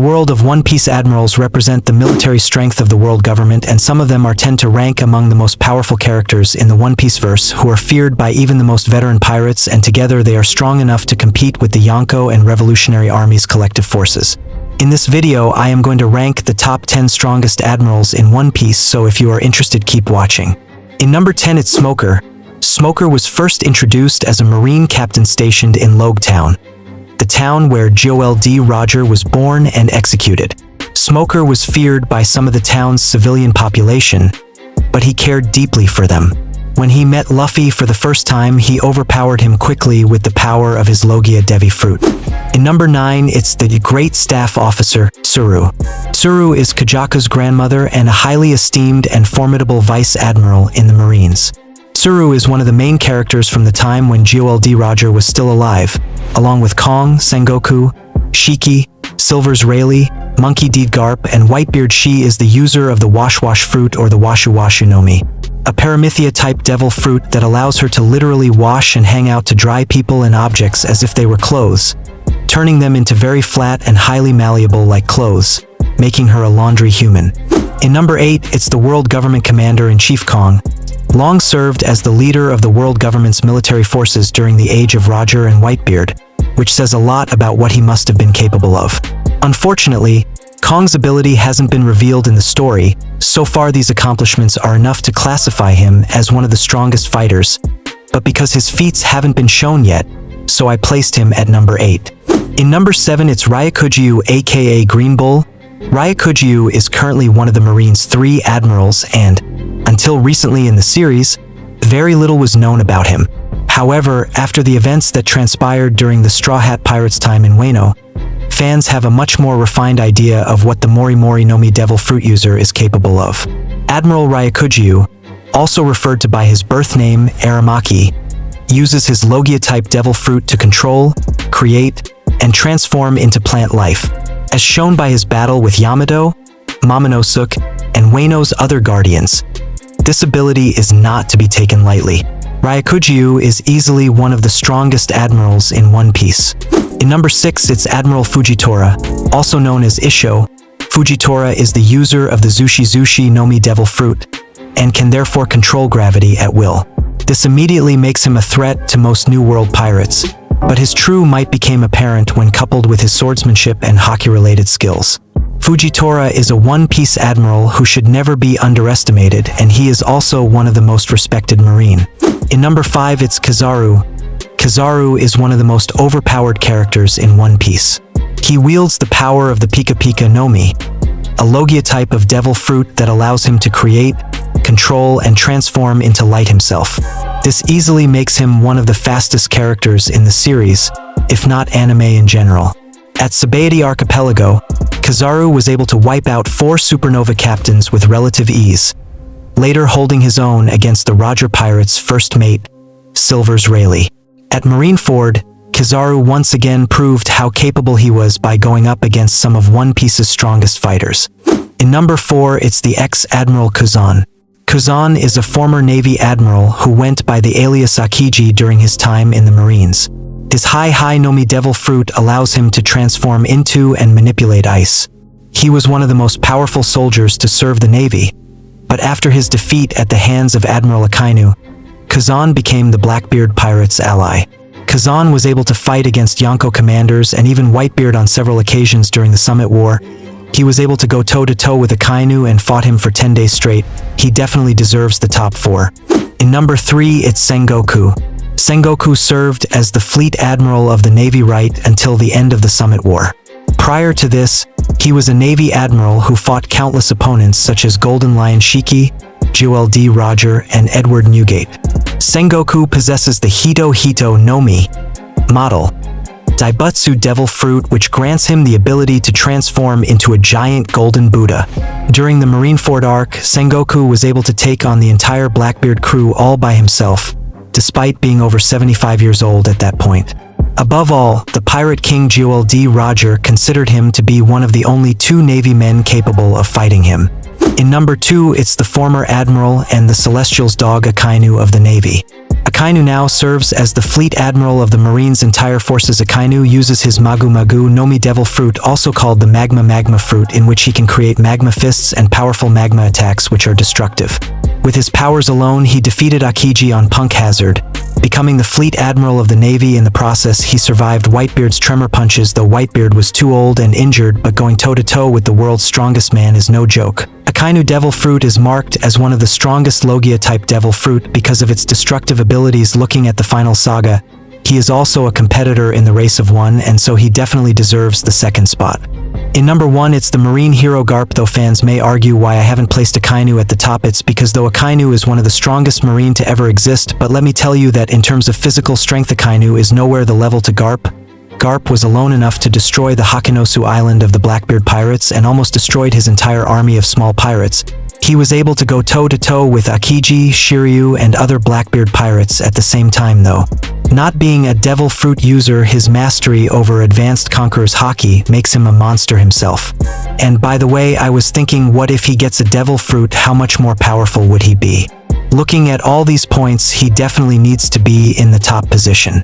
world of One Piece, admirals represent the military strength of the world government, and some of them tend to rank among the most powerful characters in the One Piece verse, who are feared by even the most veteran pirates, and together they are strong enough to compete with the YONKO and Revolutionary Army's collective forces. In this video, I am going to rank the top 10 strongest admirals in One Piece, so if you are interested, keep watching. In number 10, it's Smoker. Smoker was first introduced as a Marine captain stationed in Logetown, the town where Joel D. Roger was born and executed. Smoker was feared by some of the town's civilian population, but he cared deeply for them. When he met Luffy for the first time, he overpowered him quickly with the power of his Logia Devi fruit. In number 9, it's the great staff officer, Suru. Suru is Kajaka's grandmother and a highly esteemed and formidable vice admiral in the Marines. Suru is one of the main characters from the time when Joel D. Roger was still alive, along with Kong, Singoku, Shiki, Silver's Rayleigh, Monkey D. Garp, and Whitebeard. She is the user of the Wash Wash fruit, or the Washu Washu no Mi, a Paramythia-type devil fruit that allows her to literally wash and hang out to dry people and objects as if they were clothes, turning them into very flat and highly malleable like clothes, making her a laundry human. In number 8, it's the World Government Commander-in-Chief Kong, long served as the leader of the world government's military forces during the age of Roger and Whitebeard, which says a lot about what he must have been capable of. Unfortunately, Kong's ability hasn't been revealed in the story. So far, these accomplishments are enough to classify him as one of the strongest fighters, but because his feats haven't been shown yet, so I placed him at number 8. In number 7, it's Ryukyu, aka Green Bull. Ryukyu is currently one of the Marines' 3 admirals, and, until recently in the series, very little was known about him. However, after the events that transpired during the Straw Hat Pirates' time in Wano, fans have a much more refined idea of what the Mori Mori no Mi devil fruit user is capable of. Admiral Ryukyu, also referred to by his birth name Aramaki, uses his Logia-type devil fruit to control, create, and transform into plant life, as shown by his battle with Yamato, Momonosuke, and Wano's other guardians. This ability is not to be taken lightly. Ryukyu is easily one of the strongest admirals in One Piece. In number 6, it's Admiral Fujitora, also known as Isho. Fujitora is the user of the Zushi Zushi no Mi devil fruit, and can therefore control gravity at will. This immediately makes him a threat to most New World pirates, but his true might became apparent when coupled with his swordsmanship and hockey-related skills. Fujitora is a One Piece admiral who should never be underestimated, and he is also one of the most respected Marine. In number 5, it's Kizaru. Kizaru is one of the most overpowered characters in One Piece. He wields the power of the Pika Pika no Mi, a Logia type of devil fruit that allows him to create, control, and transform into light himself. This easily makes him one of the fastest characters in the series, if not anime in general. At Sabaody Archipelago, Kizaru was able to wipe out 4 supernova captains with relative ease, later holding his own against the Roger Pirates' first mate, Silver's Rayleigh. At Marineford, Kizaru once again proved how capable he was by going up against some of One Piece's strongest fighters. In number 4, it's the ex-Admiral Kuzan. Kuzan is a former Navy admiral who went by the alias Akiji during his time in the Marines. His Hai no Mi devil fruit allows him to transform into and manipulate ice. He was one of the most powerful soldiers to serve the Navy, but after his defeat at the hands of Admiral Akainu, Kuzan became the Blackbeard pirates' ally. Kuzan was able to fight against YONKO commanders and even Whitebeard on several occasions during the Summit War. He was able to go toe-to-toe with Akainu and fought him for 10 days straight. He definitely deserves the top 4. In number 3, it's Singoku. Singoku served as the fleet admiral of the Navy right until the end of the Summit War. Prior to this, he was a Navy admiral who fought countless opponents such as Golden Lion Shiki, Joel D. Roger, and Edward Newgate. Singoku possesses the Hito Hito no Mi model, Daibutsu devil fruit, which grants him the ability to transform into a giant golden Buddha. During the Marineford arc, Singoku was able to take on the entire Blackbeard crew all by himself, despite being over 75 years old at that point. Above all, the Pirate King Joel D. Roger considered him to be one of the only 2 Navy men capable of fighting him. In number 2, it's the former Admiral and the Celestial's dog Akainu of the Navy. Akainu now serves as the fleet admiral of the Marine's entire forces. Akainu uses his Magu Magu no Mi devil fruit, also called the magma fruit, in which he can create magma fists and powerful magma attacks which are destructive. With his powers alone, he defeated Akiji on Punk Hazard, becoming the fleet admiral of the Navy. In the process, he survived Whitebeard's tremor punches, though Whitebeard was too old and injured, but going toe-to-toe with the world's strongest man is no joke. Akainu Devil Fruit is marked as one of the strongest Logia-type Devil Fruit because of its destructive abilities. Looking at the final saga, he is also a competitor in the race of one, and so he definitely deserves the second spot. In number 1, it's the Marine hero Garp. Though fans may argue why I haven't placed Akainu at the top, it's because though Akainu is one of the strongest Marine to ever exist, but let me tell you that in terms of physical strength, Akainu is nowhere the level to Garp. Garp was alone enough to destroy the Hakanosu island of the Blackbeard pirates and almost destroyed his entire army of small pirates. He was able to go toe-to-toe with Akiji, Shiryu, and other Blackbeard pirates at the same time though. Not being a Devil Fruit user, his mastery over Advanced Conqueror's Haki makes him a monster himself. And by the way, I was thinking, what if he gets a Devil Fruit, how much more powerful would he be? Looking at all these points, he definitely needs to be in the top position.